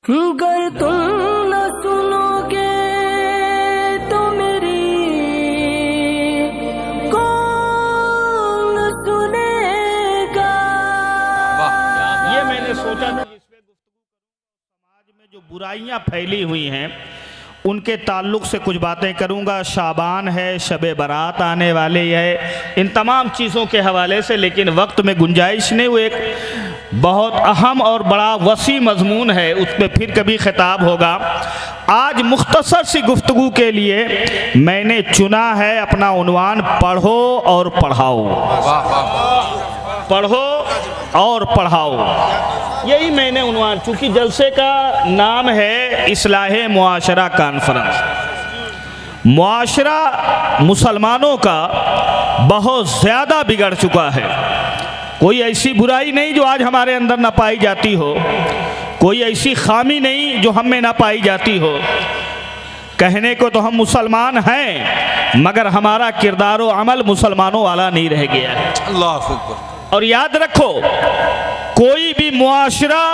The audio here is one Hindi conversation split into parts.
गर तुम न सुनोगे तो मेरी कौन सुनेगा। ये मैंने सोचा था इस पे समाज में जो बुराइयां फैली हुई हैं उनके ताल्लुक से कुछ बातें करूंगा। शाबान है, शबे बारात आने वाली है, इन तमाम चीज़ों के हवाले से, लेकिन वक्त में गुंजाइश नहीं। वो एक बहुत अहम और बड़ा वसी मजमून है, उस पर फिर कभी खिताब होगा। आज मुख्तसर सी गुफ्तगू के लिए मैंने चुना है अपना उन्वान पढ़ो और पढ़ाओ। पढ़ो और पढ़ाओ, यही मैंने उन्वान, चूँकि जलसे का नाम है इस्लाहे मुआशरा कॉन्फ्रेंस। मुआशरा मुसलमानों का बहुत ज़्यादा बिगड़ चुका है। कोई ऐसी बुराई नहीं जो आज हमारे अंदर ना पाई जाती हो, कोई ऐसी खामी नहीं जो हम में ना पाई जाती हो। कहने को तो हम मुसलमान हैं, मगर हमारा किरदार व अमल मुसलमानों वाला नहीं रह गया है। अल्लाह अकबर। और याद रखो, कोई भी मुआशरा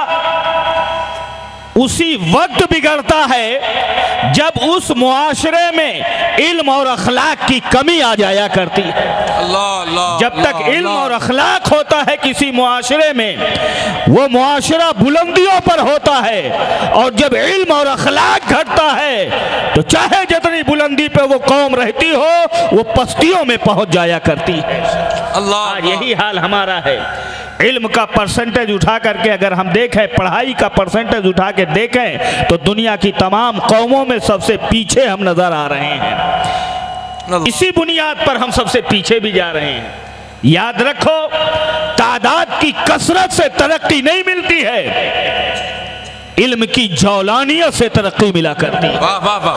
उसी वक्त बिगड़ता है जब उस मुआशरे में इल्म और अखलाक की कमी आ जाया करती है। अल्लाह अल्लाह। जब तक इल्म और अखलाक होता है किसी मुआशरे में, वो मुआशरा बुलंदियों पर होता है। और जब इल्म और अखलाक घटता है तो चाहे जितनी बुलंदी पे वो कौम रहती हो, वो पस्तियों में पहुंच जाया करती है। अल्लाह। यही हाल हमारा है। इल्म का परसेंटेज उठा करके अगर हम देखें, पढ़ाई का परसेंटेज उठा के देखें, तो दुनिया की तमाम कौमों में सबसे पीछे हम नजर आ रहे हैं। इसी बुनियाद पर हम सबसे पीछे भी जा रहे हैं। याद रखो, तादाद की कसरत से तरक्की नहीं मिलती है, इल्म की जौलानियत से तरक्की मिला करती है। वाह वाह वाह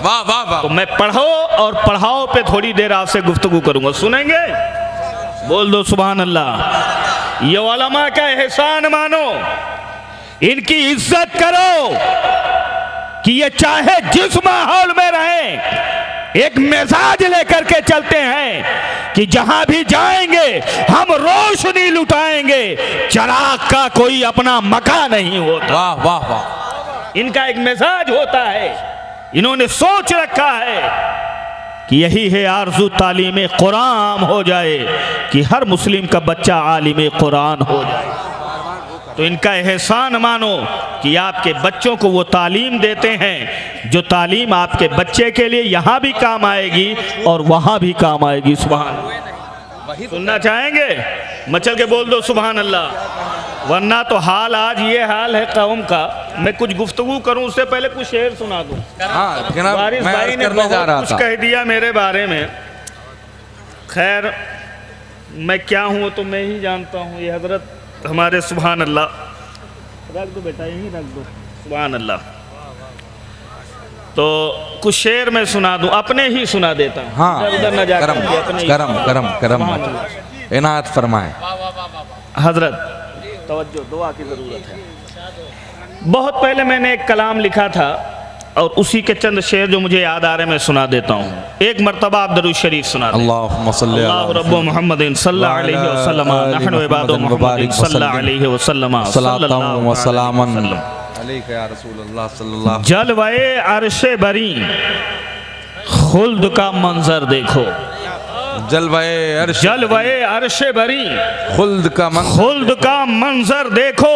वाह वाह वाह। तो मैं पढ़ो और पढ़ाओ पे थोड़ी देर आपसे गुफ्तगू करूंगा, सुनेंगे? बोल दो सुभान अल्लाह। ये उलमा का एहसान मानो, इनकी इज्जत करो कि ये चाहे जिस माहौल में रहें, एक मिजाज लेकर के चलते हैं कि जहां भी जाएंगे हम रोशनी लुटाएंगे, चिराग का कोई अपना मकान नहीं होता। वाह वाह वाह। इनका एक मिजाज होता है, इन्होंने सोच रखा है कि यही है आरज़ू तालीम कुरान हो जाए, कि हर मुस्लिम का बच्चा आलिम कुरान हो जाए। तो इनका एहसान मानो कि आपके बच्चों को वो तालीम देते हैं जो तालीम आपके बच्चे के लिए यहाँ भी काम आएगी और वहाँ भी काम आएगी। सुभान। सुनना चाहेंगे? मचल के बोल दो सुभान अल्लाह। वरना तो हाल आज ये हाल है कौम का। मैं कुछ गुफ्तगू करूं उससे पहले कुछ शेर सुना दूं। हाँ जनाब, वारिस मैं भाई अर्ज ने करने जा बहुत रहा कुछ था। कह दिया मेरे बारे में। खैर, मैं क्या हूँ तो मैं ही जानता हूँ। ये हजरत हमारे सुभान अल्लाह, रख दो बेटा, यहीं रख दो। सुभान अल्लाह। तो कुछ शेर मैं सुना दूं, अपने ही सुना देता हूँ। हाँ, उधर न जाकर करम अपने ही। करम करम करम इनायत फरमाए। हजरत तवज्जो, दुआ की ज़रूरत है। बहुत पहले मैंने एक कलाम लिखा था और उसी के चंद शेर जो मुझे याद आ रहे हैं मैं सुना देता हूँ। एक मरतबा आप दरूद शरीफ सुना दें। अल्लाहुम्मा सल्ली अला अल्लाह रब्बु मुहम्मदिन सल्लल्लाहु अलैहि वसल्लम नहनु इबादु मुहम्मदिन सल्लल्लाहु अलैहि वसल्लम सल्लल्लाहु व सलामन अलैका या रसूलल्लाह सल्लल्लाहु। जलवाए अर्शे बरी खुल्द का मंजर देखो। जलवाए अर्श, जलवाए अर्शे बरी खुल्द का मंजर, खुल्द का मंजर देखो।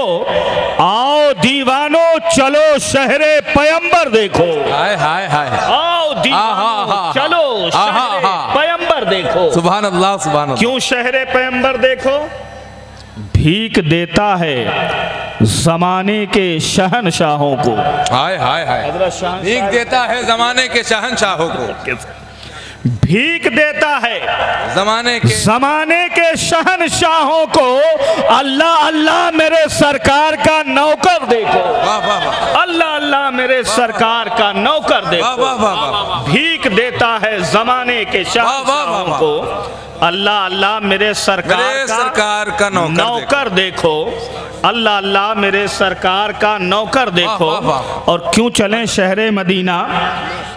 आओ दीवानो चलो शहरे पैगंबर देखो। हाय हाय हाय। आओ दीवानो चलो शहरे पैगंबर देखो। सुभान अल्लाह सुभान अल्लाह। क्यों शहरे पैगंबर देखो? भीख देता है जमाने के शहनशाहों को। हाय हाय हाय। भीख देता है जमाने के शहनशाहों को। भीख देता है जमाने के शहनशाहों को। अल्लाह अल्लाह मेरे सरकार का नौकर देखो। वाह वाह वाह। अल्लाह अल्लाह मेरे सरकार का नौकर देखो। वाह वाह वाह वाह। भीख देता है जमाने के शहनशाहों को। अल्लाह अल्लाह मेरे सरकार का नौकर देखो। अल्लाह अल्लाह मेरे सरकार का नौकर देखो। वाह, वाह, वाह। और क्यों चलें शहर मदीना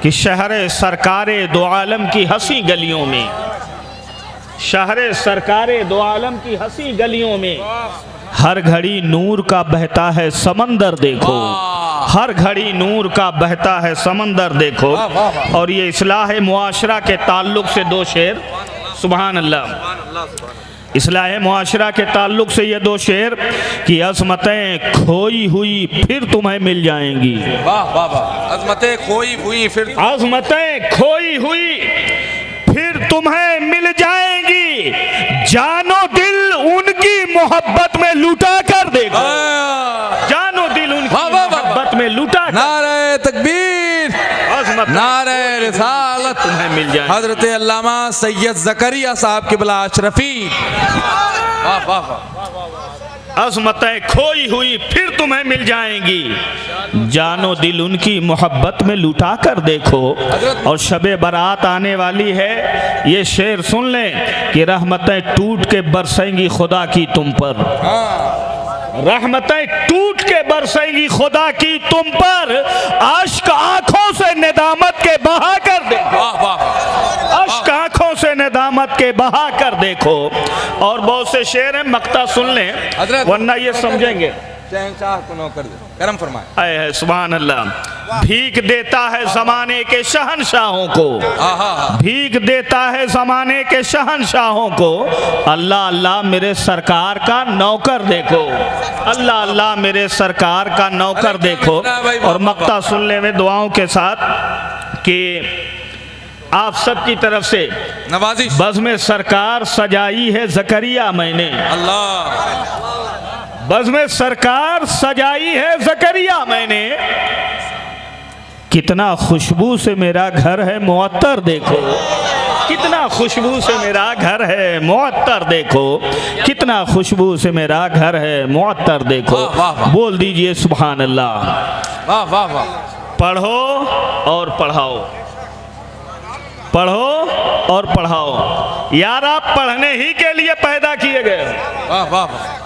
कि शहर सरकार दो आलम की हंसी गलियों में, शहर सरकार दो आलम की हंसी गलियों में हर घड़ी नूर का बहता है समंदर देखो। हर घड़ी नूर का बहता है समंदर देखो। वाह, वाह, वाह। और ये इस्लाह मुआशरा के ताल्लुक से दो शेर, सुभान अल्लाह, इस्लाह मुआशरा के ताल्लुक से ये दो शेर कि अज़मतें खोई हुई फिर तुम्हें मिल जाएंगी। वाह वाह वाह। अज़मतें खोई हुई फिर, अज़मतें खोई हुई फिर तुम्हें मिल जाएंगी, जानो दिल उनकी मोहब्बत में लुटा कर देखो। जानो दिल उनकी वाह, वाह, वाह, मोहब्बत में लुटा कर, नारे तकबीर, अज़मतें नारे रिसालत, तुम्हें मिल जाएंगी। हजरत अल्लामा सैयद ज़करिया साहब की बला अशरफी। वाह वाह वाह। अज़मतें खोई हुई फिर तुम्हें मिल जाएंगी, जानो दिल उनकी मोहब्बत में लुटा कर देखो। और शबे बारात आने वाली है, ये शेर सुन लें कि रहमतें टूट के बरसेंगी खुदा की तुम पर, रहमतें टूट के बरसेंगी खुदा की तुम पर, अश्क आंखों से नेदामत के बहा कर देखो। वाह वाह। अश्क आंखों से नेदामत के बहा कर देखो। और बहुत से शेर हैं, मक्ता सुन लें हजरत, वरना ये समझेंगे। शहंशाह को नौकर दे, करम फरमाए। आए है सुभान अल्लाह। भीख देता है जमाने के शहंशाहों को, भीख देता है जमाने के शहंशाहों को, अल्लाह अल्लाह मेरे सरकार का नौकर देखो, अल्लाह अल्लाह मेरे सरकार का नौकर देखो। और मक्ता सुनने में दुआओं के साथ कि आप सब की तरफ से नवाजिश। बज़्म सरकार सजाई है ज़करिया मैंने, अल्लाह। बज़्म सरकार सजाई है ज़करिया मैंने, कितना खुशबू से मेरा घर है मुअत्तर देखो, कितना खुशबू से मेरा घर है मुअत्तर देखो, कितना खुशबू से मेरा घर है मुअत्तर देखो। वाह, वाह, वाह। बोल दीजिए सुभान अल्लाह। वाह वाह वाह। पढ़ो और पढ़ाओ, पढ़ो और पढ़ाओ। यार आप पढ़ने ही के लिए पैदा किए गए, वाह वाह वाह।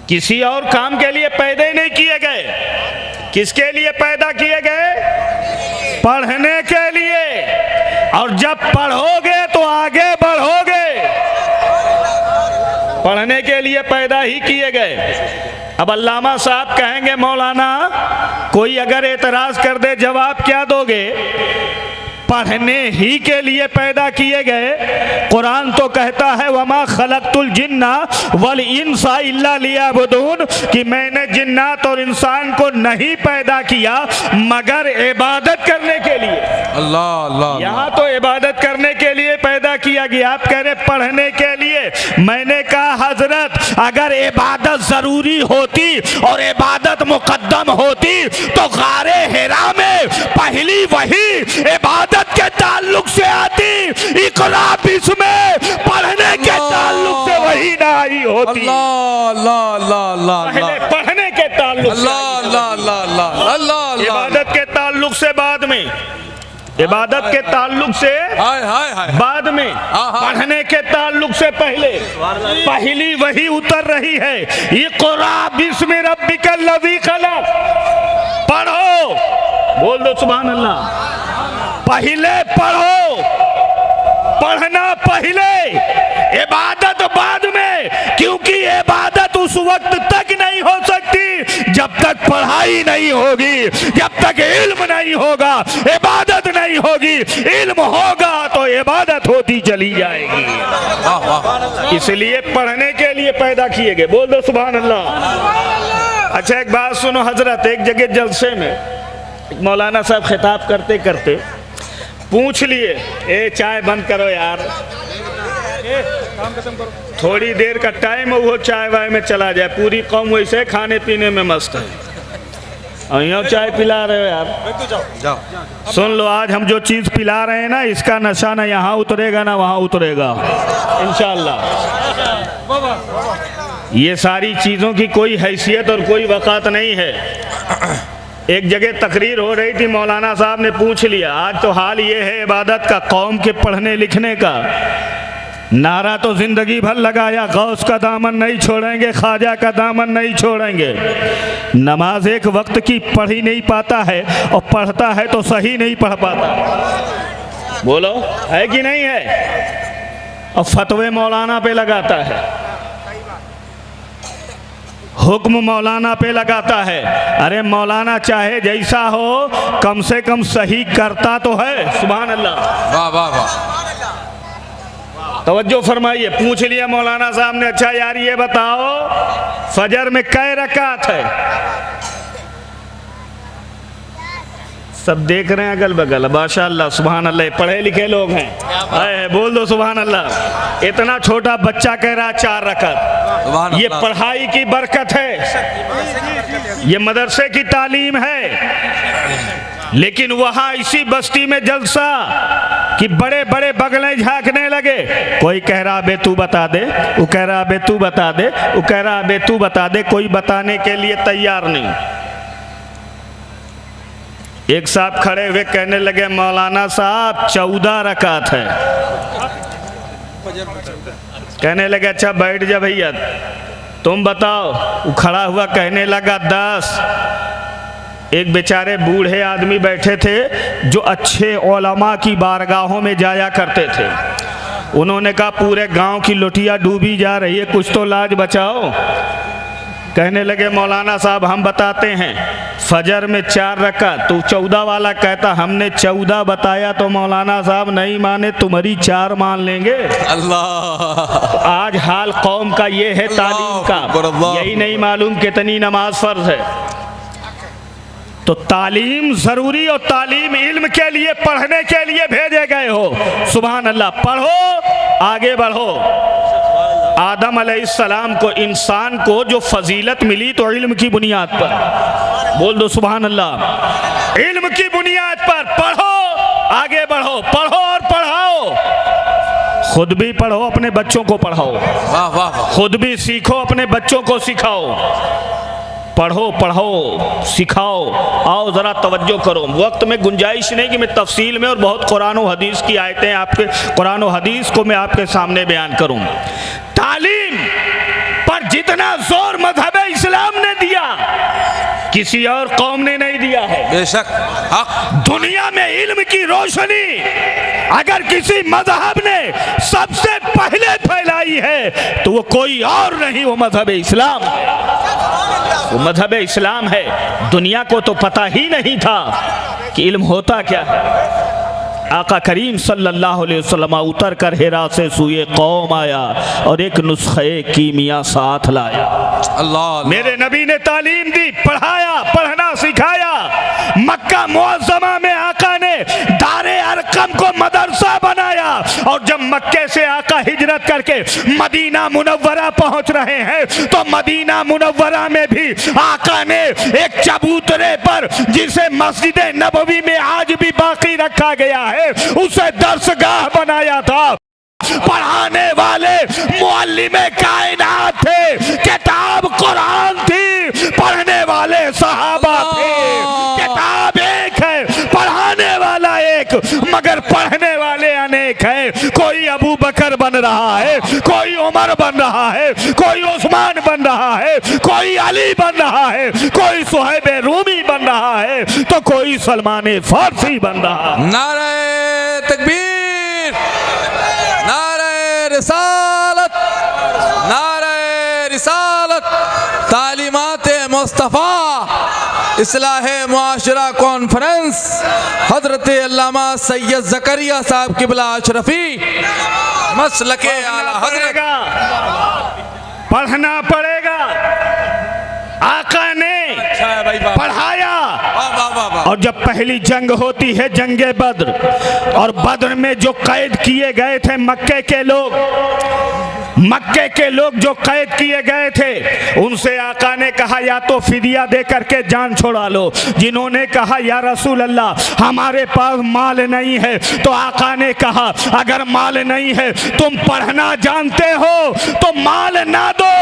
किसी और काम के लिए पैदा ही नहीं किए गए। किसके लिए पैदा किए गए? पढ़ने के लिए। और जब पढ़ोगे तो आगे बढ़ोगे, पढ़ने के लिए पैदा ही किए गए। अब अल्लामा साहब कहेंगे मौलाना कोई अगर एतराज कर दे जवाब क्या दोगे? पढ़ने ही के लिए पैदा किए गए। कुरान तो कहता है वमा खलक़तुल जिन्ना वल इंसा इल्ला लियअबुदून, कि मैंने जिन्नात और इंसान को नहीं पैदा किया मगर इबादत करने के लिए। अल्लाह अल्लाह। यहाँ तो इबादत करने के लिए पैदा किया गया, आप कह रहे पढ़ने के लिए। मैंने कहा हजरत अगर इबादत जरूरी होती और इबादत मुकद्दम होती तो गारे हिरा में पहली वही इबादत के ताल्लुक से आती, इक़रा इसमें पढ़ने के ताल्लुक से वही ना आई होती। अल्लाह अल्लाह अल्लाह अल्लाह। पढ़ने के ताल्लुक से, अल्लाह अल्लाह अल्लाह अल्लाह अल्लाह। इबादत के ताल्लुक से बाद में, इबादत के ताल्लुक से हाय हाय हाय बाद में, पढ़ने के ताल्लुक से पहले पहली वही उतर रही है। इक़रा बिस्मि रब्बिकल लज़ी खलक़। पढ़ो, बोल दो सुभान अल्लाह। पहले पढ़ो, पढ़ना पहले, इबादत बाद में। क्योंकि इबादत उस वक्त तक नहीं हो सकती जब तक पढ़ाई नहीं होगी, जब तक इल्म नहीं होगा इबादत नहीं होगी। इल्म होगा तो इबादत होती चली जाएगी। इसलिए पढ़ने के लिए पैदा किए गए। बोल दो सुभान अल्लाह। अच्छा एक बात सुनो हजरत, एक जगह जलसे में मौलाना साहब खिताब करते करते पूछ लिए, ए चाय बंद करो यार, थोड़ी देर का टाइम है, वो चाय वाय में चला जाए। पूरी कौम वैसे खाने पीने में मस्त है, और यहाँ चाय पिला रहे हो यार। जाओ। सुन लो, आज हम जो चीज़ पिला रहे हैं ना, इसका नशा ना यहाँ उतरेगा ना वहाँ उतरेगा इंशाअल्लाह। ये सारी चीज़ों की कोई हैसियत और कोई वक़ात नहीं है। एक जगह तकरीर हो रही थी, मौलाना साहब ने पूछ लिया, आज तो हाल ये है इबादत का, कौम के पढ़ने लिखने का। नारा तो जिंदगी भर लगाया, गौस का दामन नहीं छोड़ेंगे, ख्वाजा का दामन नहीं छोड़ेंगे। नमाज एक वक्त की पढ़ ही नहीं पाता है, और पढ़ता है तो सही नहीं पढ़ पाता। बोलो है कि नहीं है? और फतवे मौलाना पे लगाता है। हुक्म मौलाना पे लगाता है। अरे मौलाना चाहे जैसा हो, कम से कम सही करता तो है। सुभान अल्लाह, वाह वाह वाह। तवज्जो फरमाइए। पूछ लिया मौलाना साहब ने, अच्छा यार ये बताओ फजर में कै रकात है? सब देख रहे हैं अगल बगल, माशाअल्लाह सुभान अल्लाह, पढ़े लिखे लोग हैं। आए बोल दो सुभान अल्लाह। इतना छोटा बच्चा कह रहा 4 रकात। ये पढ़ाई की बरकत है, ये मदरसे की तालीम है। लेकिन वहां इसी बस्ती में जलसा कि बड़े बड़े बगलें झांकने लगे। कोई कह रहा बे तू बता दे, वो कह रहा बे तू बता दे, वो कह रहा बे तू बता दे, कोई बताने के लिए तैयार नहीं। एक साहब खड़े हुए कहने लगे मौलाना साहब 14 रकात है। कहने लगे अच्छा बैठ जा भैया, तुम बताओ। वो खड़ा हुआ कहने लगा 10। एक बेचारे बूढ़े आदमी बैठे थे जो अच्छे उलमा की बारगाहों में जाया करते थे। उन्होंने कहा पूरे गांव की लुटिया डूबी जा रही है, कुछ तो लाज बचाओ। कहने लगे मौलाना साहब हम बताते हैं, फजर में 4 रकात। तो 14 वाला कहता हमने 14 बताया तो मौलाना साहब नहीं माने, तुम्हारी 4 मान लेंगे। अल्लाह, आज हाल कौम का ये है तालीम का, यही नहीं मालूम कितनी नमाज फर्ज है। तो तालीम जरूरी, और तालीम इल्म के लिए, पढ़ने के लिए भेजे गए हो। सुभान अल्लाह, पढ़ो आगे बढ़ो। आदम अलैहिस्सलाम को, इंसान को जो फजीलत मिली तो इल्म की बुनियाद पर। बोल दो सुभान अल्लाह। इल्म की बुनियाद पर पढ़ो, आगे बढ़ो, पढ़ो और पढ़ाओ। खुद भी पढ़ो, अपने बच्चों को पढ़ाओ। वाह वाह वाह। खुद भी सीखो, अपने बच्चों को सिखाओ। पढ़ो, पढ़ो, सिखाओ। आओ ज़रा तवज्जो करो। वक्त में गुंजाइश नहीं कि मैं तफसील में और बहुत कुरान और हदीस की आयतें आपके, कुरान और हदीस को मैं आपके सामने बयान करूं। तालीम पर जितना जोर मजहब इस्लाम ने दिया किसी और कौम ने नहीं दिया है। बेशक हक। दुनिया में इल्म की रोशनी अगर किसी मजहब ने सबसे पहले फैलाई है तो वो कोई और नहीं, वो मजहब इस्लाम, वो मजहब इस्लाम है। दुनिया को तो पता ही नहीं था कि इल्म होता क्या है। आका करीम सल्लल्लाहु अलैहि वसल्लम उतर कर हिरा से सूए कौम आया और एक नुस्खे कीमिया साथ लाया। अल्लाह, मेरे नबी ने तालीम दी, पढ़ाया, पढ़ना सिखाया। मक्का मुअज़्ज़मा में आका ने दारे अरकम को मदरसा बनाया, और जब मक्के से आका हिजरत करके मदीना मुनव्वरा पहुंच रहे हैं तो मदीना मुनव्वरा में भी आका ने एक चबूतरे पर, जिसे मस्जिद नबवी में आज भी बाकी रखा गया है, उसे दरसगाह बनाया था। पढ़ाने वाले मुअल्लिमे कायनात थे, किताब कुरान थी, पढ़ने वाले सहाबा थे। किताब एक है, पढ़ाने वाला एक, मगर पढ़ने वाले अनेक हैं। कोई अबू बकर बन रहा है, कोई उमर बन रहा है, कोई उस्मान बन रहा है, कोई अली बन रहा है, कोई सुहैब रूमी बन रहा है, तो कोई सलमान फारसी बन रहा है। नारे तकबीर, नारे रिसालत, नारे रिसालत। तालीमात मुस्तफ़ा इस्लाह मुआशरा कॉन्फ्रेंस हजरत अल्लामा सैयद ज़करिया साहब क़िबला अशरफी मसलके आला हजरत। पढ़ना पड़ेगा। आका ने पढ़ाया। और जब पहली जंग होती है जंगे बद्र, और बद्र में जो कैद किए गए थे मक्के के लोग, मक्के के लोग जो कैद किए गए थे, उनसे आका ने कहा या तो फिदिया दे करके जान छोड़ा लो। जिन्होंने कहा या रसूल अल्लाह हमारे पास माल नहीं है, तो आका ने कहा अगर माल नहीं है, तुम पढ़ना जानते हो तो माल ना दो,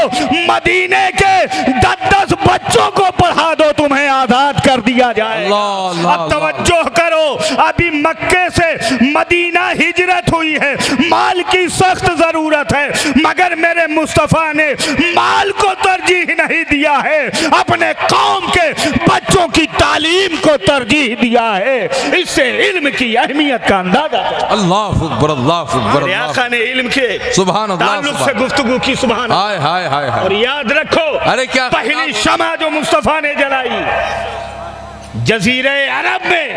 मदीने के 10-10 बच्चों को पढ़ा दो, तुम्हें आजाद कर दिया जाए। अब तवज्जो करो। करो, अभी मक्के से मदीना हिजरत हुई है, माल की सख्त जरूरत है, मगर मेरे मुस्तफा ने माल को तरजीह नहीं दिया है, अपने कौम के बच्चों की तालीम को तरजीह दिया है। इससे इल्म की अहमियत का अंदाजा करो। अल्लाह अकबर, अल्लाह अकबर, मेरे आका ने इल्म के सुभान अल्लाह, ताल्लुक से गुफ्तगू की, सुभान हाय हाय हाय और हाय। याद रखो, अरे क्या पहली शमा जो मुस्तफा ने जलाई जजीरे अरब में,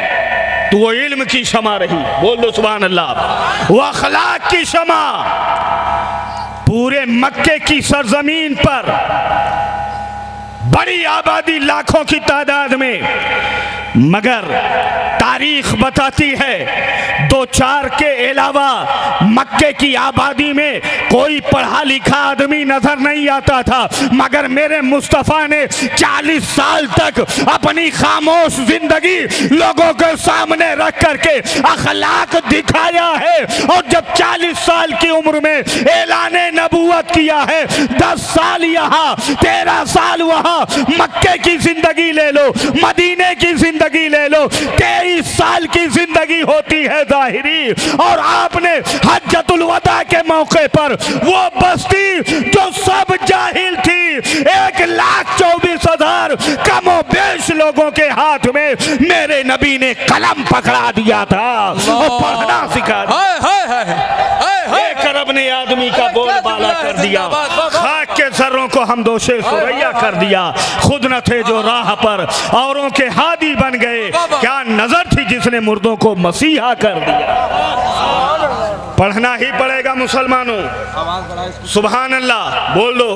तो वो इल्म की शमा रही। बोल दो सुभान अल्लाह। वो अखलाक की शमा पूरे मक्के की सरजमीन पर, बड़ी आबादी लाखों की तादाद में, मगर तारीख बताती है दो चार के अलावा मक्के की आबादी में कोई पढ़ा लिखा आदमी नजर नहीं आता था, मगर मेरे मुस्तफ़ा ने 40 साल तक अपनी खामोश जिंदगी लोगों के सामने रख करके अखलाक दिखाया है। और जब 40 साल की उम्र में ऐलान नबूवत किया है, 10 साल यहाँ 13 साल वहाँ, मक्के की जिंदगी ले लो, मदीने की जिंदगी ले लो, 23 साल की जिंदगी होती है जाहिरी। और आपने हज्जतुल वदा के मौके पर वो बस्ती जो सब जाहिल थी, 1,24,000 कमो बेश लोगों के हाथ में मेरे नबी ने कलम पकड़ा दिया था और पढ़ना सिखा दिया। एक अरब ने आदमी का बोलबाला कर दिया, खाक के जर्रों को हम दोषे सुरैया कर दिया, खुद न थे जो राह पर औरों के हादी बन गए, क्या नजर थी जिसने मुर्दों को मसीहा कर दिया। पढ़ना ही पड़ेगा मुसलमानों, सुभान अल्लाह बोल दो।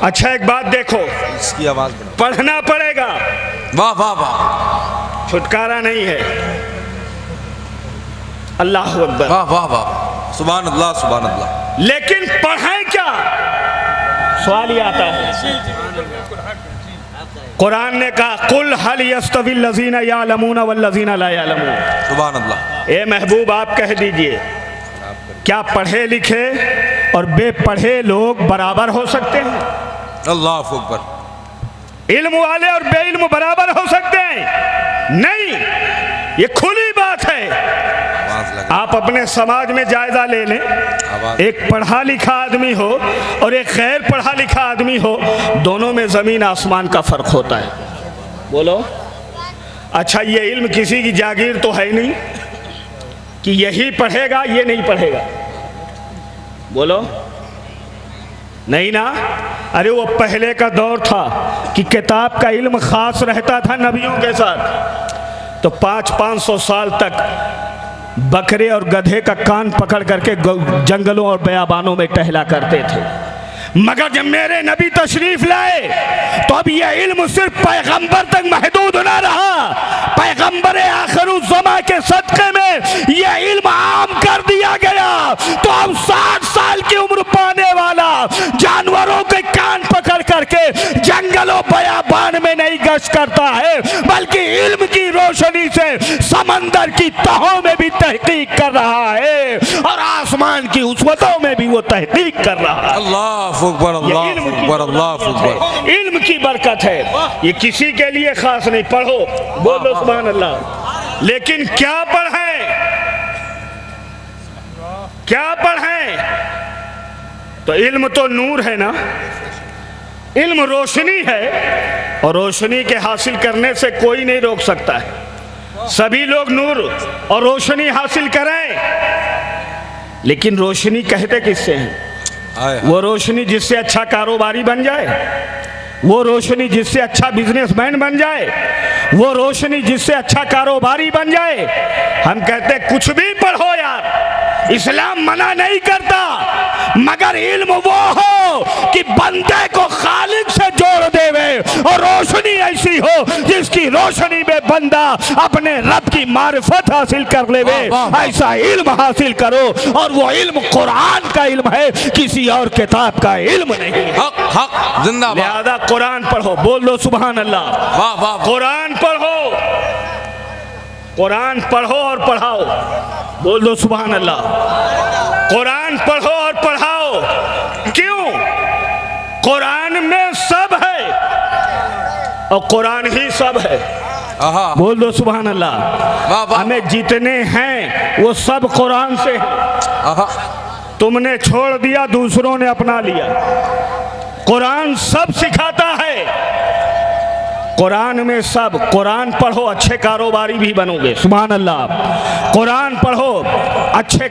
अच्छा एक बात देखो, इसकी आवाज पढ़ना पड़ेगा, वाह वाह वाह, छुटकारा नहीं है। अल्लाह अकबर, वाह वाह वाह, सुभान अल्लाह सुभान अल्लाह। लेकिन पढ़ें क्या, सवाल ये आता है। कुरान ने कहा कुल हल यस्तविल लज़ीना यालमून वल्लज़ीना ला यालमून। सुभान अल्लाह। ए महबूब आप कह दीजिए, क्या पढ़े लिखे और बेपढ़े लोग बराबर हो सकते हैं? अल्लाह अकबर। इल्म वाले और बेइल्म बराबर हो सकते हैं? नहीं, ये खुली बात है। आप अपने समाज में जायजा ले लें, एक पढ़ा लिखा आदमी हो और एक गैर पढ़ा लिखा आदमी हो, दोनों में जमीन आसमान का फर्क होता है। बोलो अच्छा, ये इल्म किसी की जागीर तो है नहीं कि यही पढ़ेगा ये नहीं पढ़ेगा, बोलो नहीं ना। अरे वो पहले का दौर था कि किताब का इल्म खास रहता था नबियों के साथ, तो 500-500 साल तक बकरे और गधे का कान पकड़ करके जंगलों और बयाबानों में टहला करते थे। मगर जब मेरे नबी तशरीफ लाए तो अब यह इल्म सिर्फ पैगंबर तक महदूद ना रहा, पैगंबर आखिरुज़्ज़मा के सदक़े में यह इल्म आम कर दिया गया। तो अब 60 साल की उम्र पाने वाला जानवरों के कान पकड़ करके जंगलों बयाबान में नहीं गश्त करता है, बल्कि इल्म की रोशनी से समंदर की तहों में भी तहकीक कर रहा है और आसमान की उसवतों में भी वो तहकीक कर रहा है। अल्लाह अकबर, अल्लाह अकबर, अल्लाह अकबर। इल्म की बरकत है, ये किसी के लिए खास नहीं। पढ़ो, बोलो सुभान अल्लाह। लेकिन क्या पढ़ें, क्या पढ़ें? तो इल्म तो नूर है ना, इल्म रोशनी है और रोशनी के हासिल करने से कोई नहीं रोक सकता है। सभी लोग नूर और रोशनी हासिल करें, लेकिन रोशनी कहते किससे हैं? वो रोशनी जिससे अच्छा कारोबारी बन जाए, वो रोशनी जिससे अच्छा बिजनेसमैन बन जाए, वो रोशनी जिससे अच्छा कारोबारी बन जाए। हम कहते कुछ भी पढ़ो यार, इस्लाम मना नहीं करता, मगर इल्म वो हो कि बंदे को खालिक से जोड़ देवे और रोशनी ऐसी हो जिसकी रोशनी में बंदा अपने रब की मारिफत हासिल कर लेवे। ऐसा इल्म हासिल करो, और वो इल्म कुरान का इल्म है, किसी और किताब का इल्म नहीं। हक हक जिंदाबाद। लिहाजा कुरान पढ़ो, बोल लो सुभान अल्लाह। वाह वाह। कुरान पढ़ो, कुरान पढ़ो और पढ़ाओ, बोल दो सुभान अल्लाह। कुरान पढ़ो और पढ़ाओ। क्यों? कुरान में सब है और कुरान ही सब है। आहा, बोल दो सुभान अल्लाह। वाह वाह, हमें जितने हैं वो सब कुरान से हैं। आहा, तुमने छोड़ दिया, दूसरों ने अपना लिया। कुरान सब सिखाता है, कुरान में सब। कुरान पढ़ो, अच्छे कारोबारी भी बनोगे, सुभान अल्लाह। कुरान पढ़ो, अच्छे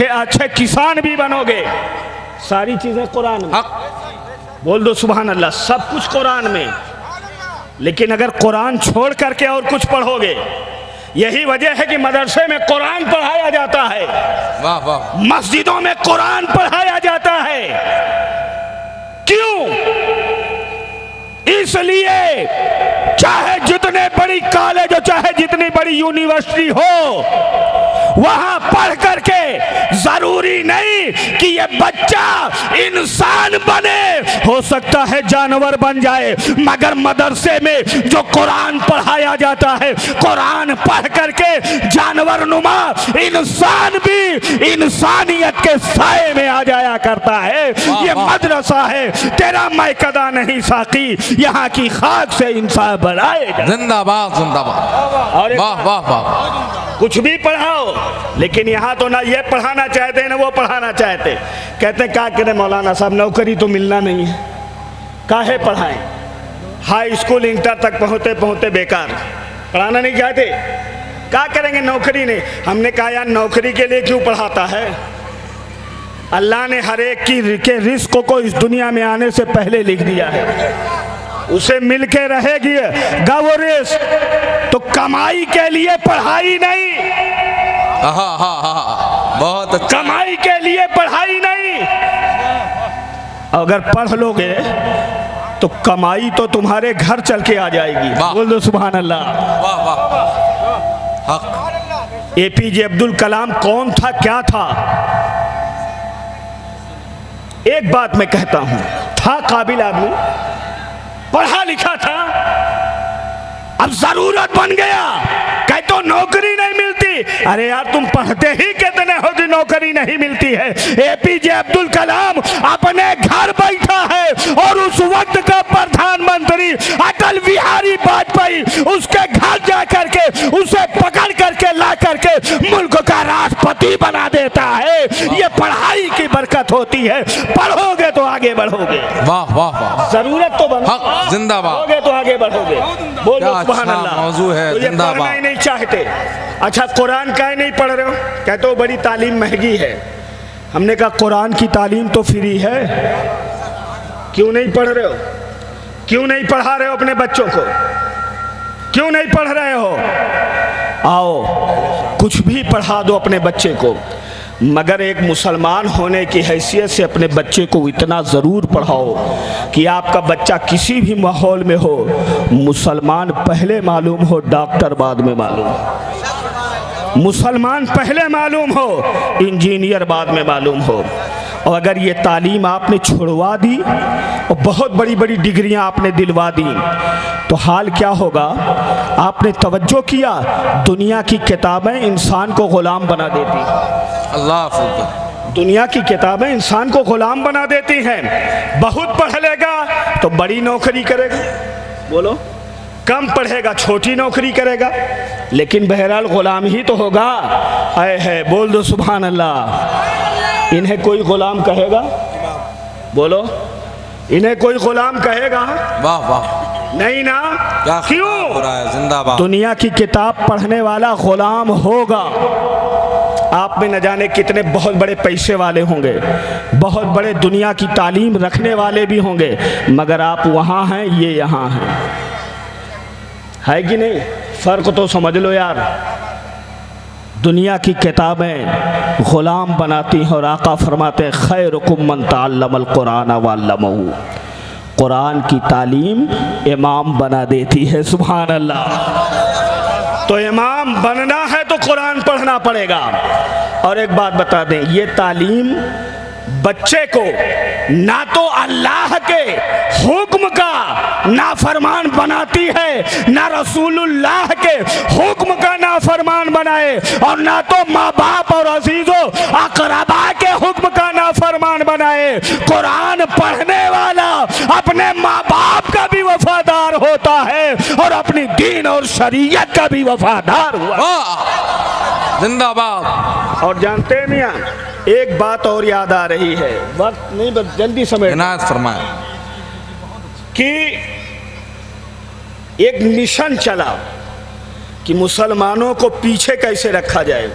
अच्छे किसान भी बनोगे। सारी चीजें कुरान में। बोल दो सुभान अल्लाह। सब कुछ कुरान में। लेकिन अगर कुरान छोड़ करके और कुछ पढ़ोगे, यही वजह है कि मदरसे में कुरान पढ़ाया जाता है, वाह वाह, मस्जिदों में कुरान पढ़ाया जाता है। क्यों? इसलिए चाहे जितने बड़ी कॉलेज हो, चाहे जितनी बड़ी यूनिवर्सिटी हो, वहां पढ़ करके जरूरी नहीं कि ये बच्चा इंसान बने, हो सकता है जानवर बन जाए। मगर मदरसे में जो कुरान पढ़ाया जाता है, कुरान पढ़ करके जानवर नुमा इंसान भी इंसानियत के साए में आ जाया करता है। ये मदरसा है, तेरा मैकदा नहीं साकी, यहाँ की खाक से इंसान बनाए। जिंदाबाद जिंदाबाद, और वाह वाह वाह, कुछ भी पढ़ाओ, लेकिन यहाँ तो ना ये पढ़ाना चाहते हैं ना वो पढ़ाना चाहते। कहते हैं क्या करें मौलाना साहब, नौकरी तो मिलना नहीं है, काहे पढ़ाएं। हाई स्कूल इंटर तक पहुँचते पहुँचते बेकार, पढ़ाना नहीं चाहते। क्या करेंगे, नौकरी नहीं। हमने कहा यार नौकरी के लिए क्यों पढ़ाता है? अल्लाह ने हर एक के रिस्क को इस दुनिया में आने से पहले लिख दिया है, उसे मिलके रहेगी गवरेश। तो कमाई के लिए पढ़ाई नहीं, आहा, आहा, आहा, बहुत अच्छा, कमाई के लिए पढ़ाई नहीं। अगर पढ़ लोगे तो कमाई तो तुम्हारे घर चल के आ जाएगी। बोल दो सुभान अल्लाह, वाह वाह, हक, एपीजे अब्दुल कलाम कौन था, क्या था? एक बात मैं कहता हूं, था काबिल आदमी, पढ़ा लिखा था। अब जरूरत बन गया, कह तो नौकरी नहीं मिलती। अरे यार तुम पढ़ते ही कितने हो कि नौकरी नहीं मिलती है। एपीजे अब्दुल कलाम अपने घर बैठा है और उस वक्त का प्रधानमंत्री अटल बिहारी वाजपेयी उसके घर जा करके उसे पकड़ करके ला करके मुल्क का राष्ट्रपति बना देता है। ये पढ़ाई की बरकत होती है, पढ़ोगे तो आगे बढ़ोगे। वाह वाह वाह, जरूरत तो बनो, हक, जिंदाबाद, पढ़ोगे तो आगे बढ़ोगे। बोल दो सुभान अच्छा अल्लाह। मौजू है, तो ये जिंदाबाद। पढ़ना ही नहीं चाहते। अच्छा कुरान काहे नहीं पढ़ रहे हो? कहते हो बड़ी तालीम महंगी है। हमने कहा कुरान की तालीम तो फ्री है, क्यों नहीं पढ़ रहे हो? क्यों नहीं पढ़ा रहे हो अपने बच्चों को? क्यों नहीं पढ़ रहे हो? आओ कुछ भी पढ़ा दो अपने बच्चे को, मगर एक मुसलमान होने की हैसियत से अपने बच्चे को इतना ज़रूर पढ़ाओ कि आपका बच्चा किसी भी माहौल में हो, मुसलमान पहले मालूम हो, डॉक्टर बाद में मालूम हो। मुसलमान पहले मालूम हो, इंजीनियर बाद में मालूम हो। और अगर ये तालीम आपने छुड़वा दी और बहुत बड़ी बड़ी डिग्रियां आपने दिलवा दी, तो हाल क्या होगा? आपने तवज्जो किया, दुनिया की किताबें इंसान को गुलाम बना देती हैं। अल्लाह अकबर, दुनिया की किताबें इंसान को गुलाम बना देती हैं। बहुत पढ़ लेगा तो बड़ी नौकरी करेगा, बोलो, कम पढ़ेगा छोटी नौकरी करेगा, लेकिन बहरहाल गुलाम ही तो होगा। है बोल दो सुभान अल्लाह। इन्हें कोई गुलाम कहेगा? बोलो, इन्हें कोई गुलाम कहेगा? वाह वाह, नहीं ना। क्या क्यों? हो रहा है, जिंदाबाद। दुनिया की किताब पढ़ने वाला गुलाम होगा। आप में न जाने कितने बहुत बड़े पैसे वाले होंगे, बहुत बड़े दुनिया की तालीम रखने वाले भी होंगे, मगर आप वहाँ हैं, ये यहाँ हैं। है कि नहीं? फ़र्क तो समझ लो यार। दुनिया की किताबें ग़ुलाम बनाती हैं और आका फरमाते हैं खैरुकुम मन तअल्लमल कुरान व अल्लमहू। कुरान की तालीम इमाम बना देती है। सुभान अल्लाह। तो इमाम बनना है तो कुरान पढ़ना पड़ेगा। और एक बात बता दें, ये तालीम बच्चे को ना तो अल्लाह के हुक्म का नाफरमान बनाती है, ना रसूलुल्लाह के हुक्म का नाफरमान बनाए, और ना तो माँ बाप और अजीजों अकरबा के हुक्म का नाफरमान बनाए। कुरान पढ़ने वाला अपने माँ बाप का भी वफादार होता है और अपनी दीन और शरीयत का भी वफादार हुआ। जिंदाबाद। और जानते हैं मियाँ, एक बात और याद आ रही है, वक्त नहीं बस जल्दी समय इनायत फरमाए कि एक मिशन चला कि मुसलमानों को पीछे कैसे रखा जाए।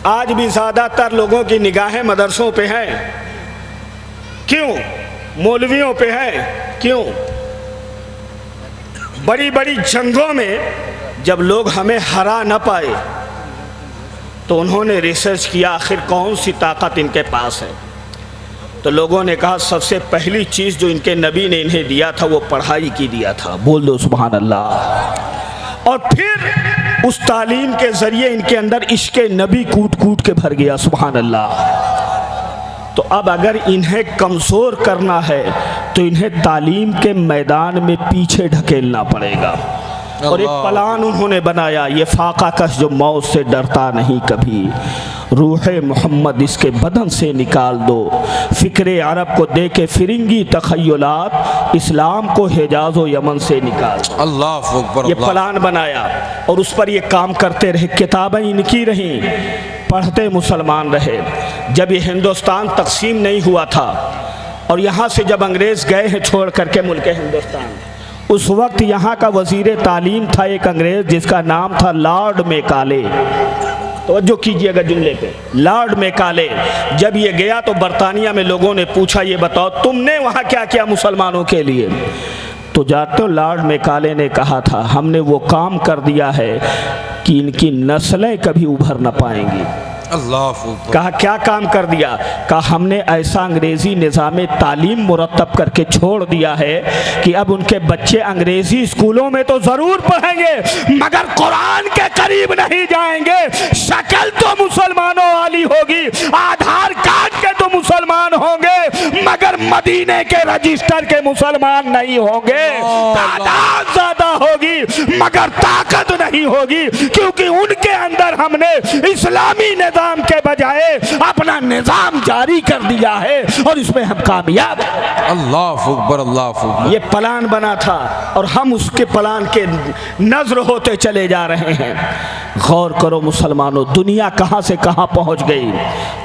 आज भी ज़्यादातर लोगों की निगाहें मदरसों पे हैं। क्यों? मौलवियों पे हैं। क्यों? बड़ी बड़ी जंगों में जब लोग हमें हरा न पाए तो उन्होंने रिसर्च किया आखिर कौन सी ताकत इनके पास है। तो लोगों ने कहा सबसे पहली चीज़ जो इनके नबी ने इन्हें दिया था वो पढ़ाई की दिया था। बोल दो सुभान अल्लाह। और फिर उस तालीम के ज़रिए इनके अंदर इश्क़े नबी कूट कूट के भर गया। सुभान अल्लाह। तो अब अगर इन्हें कमज़ोर करना है तो इन्हें तालीम के मैदान में पीछे ढकेलना पड़ेगा। और एक प्लान उन्होंने बनाया, ये फाका कश जो मौत से डरता नहीं कभी, रूहे मोहम्मद इसके बदन से निकाल दो, फ़िक्रे अरब को दे के फिरंगी तखय्युलात, इस्लाम को हिजाज़ व यमन से निकाल दो। अल्लाह अकबर। ये प्लान बनाया और उस पर ये काम करते रहे। किताबें इनकी रहीं, पढ़ते मुसलमान रहे। जब ये हिंदुस्तान तकसीम नहीं हुआ था और यहाँ से जब अंग्रेज़ गए हैं छोड़ करके मुल्क हिंदुस्तान, उस वक्त यहाँ का वज़ीर तालीम था एक अंग्रेज़ जिसका नाम था लॉर्ड मेकाले। तो जो कीजिएगा जुमले पे, लॉर्ड मेकाले। जब ये गया तो बरतानिया में लोगों ने पूछा ये बताओ तुमने वहाँ क्या किया मुसलमानों के लिए। तो जाते हो लॉर्ड मेकाले ने कहा था हमने वो काम कर दिया है कि इनकी नस्लें कभी उभर न पाएंगी। अल्लाह। कहा क्या काम कर दिया? कहा हमने ऐसा अंग्रेज़ी निज़ाम तालीम मुरतब करके छोड़ दिया है कि अब उनके बच्चे अंग्रेज़ी स्कूलों में तो ज़रूर पढ़ेंगे मगर कुरान के करीब नहीं जाएंगे। शक्ल तो मुसलमानों वाली होगी, आधार कार्ड के तो मुसलमान होंगे मगर मदीने के रजिस्टर के मुसलमान नहीं होंगे। तादाद ज़्यादा होगी मगर ताकत नहीं होगी, क्योंकि उनके अंदर हमने इस्लामी निज़ाम के बजाय अपना निजाम जारी कर दिया है और इसमें हम कामयाब हैं। अल्लाह अकबर। अल्लाह अकबर। ये प्लान बना था और हम उसके प्लान के नजर होते चले जा रहे हैं। गौर करो मुसलमानों, दुनिया कहां से कहां पहुंच गई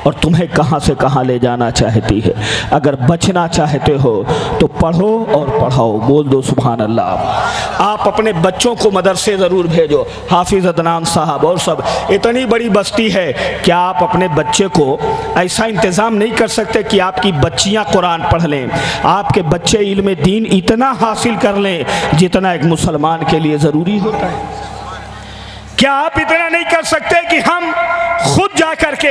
और तुम्हें कहां से कहां ले जाना चाहती है। अगर बचना चाहते हो तो पढ़ो और पढ़ाओ। बोल दो सुभान अल्लाह। आप अपने बच्चों को मदरसे ज़रूर भेजो। हाफिज़ अदनान साहब और सब, इतनी बड़ी बस्ती है, क्या आप अपने बच्चे को ऐसा इंतज़ाम नहीं कर सकते कि आपकी बच्चियां कुरान पढ़ लें, आपके बच्चे इल्म दीन इतना हासिल कर लें जितना एक मुसलमान के लिए ज़रूरी होता है? क्या आप इतना नहीं कर सकते कि हम खुद जा करके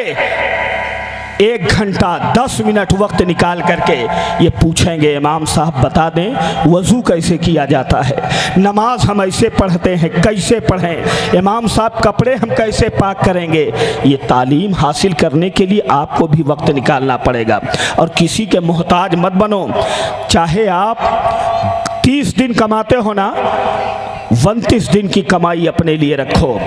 1 घंटा 10 मिनट वक्त निकाल करके ये पूछेंगे इमाम साहब बता दें वज़ू कैसे किया जाता है, नमाज हम ऐसे पढ़ते हैं कैसे पढ़ें, इमाम साहब कपड़े हम कैसे पाक करेंगे। ये तालीम हासिल करने के लिए आपको भी वक्त निकालना पड़ेगा और किसी के मोहताज मत बनो। चाहे आप 30 दिन कमाते हो ना, 29 दिन की कमाई अपने लिए रखो,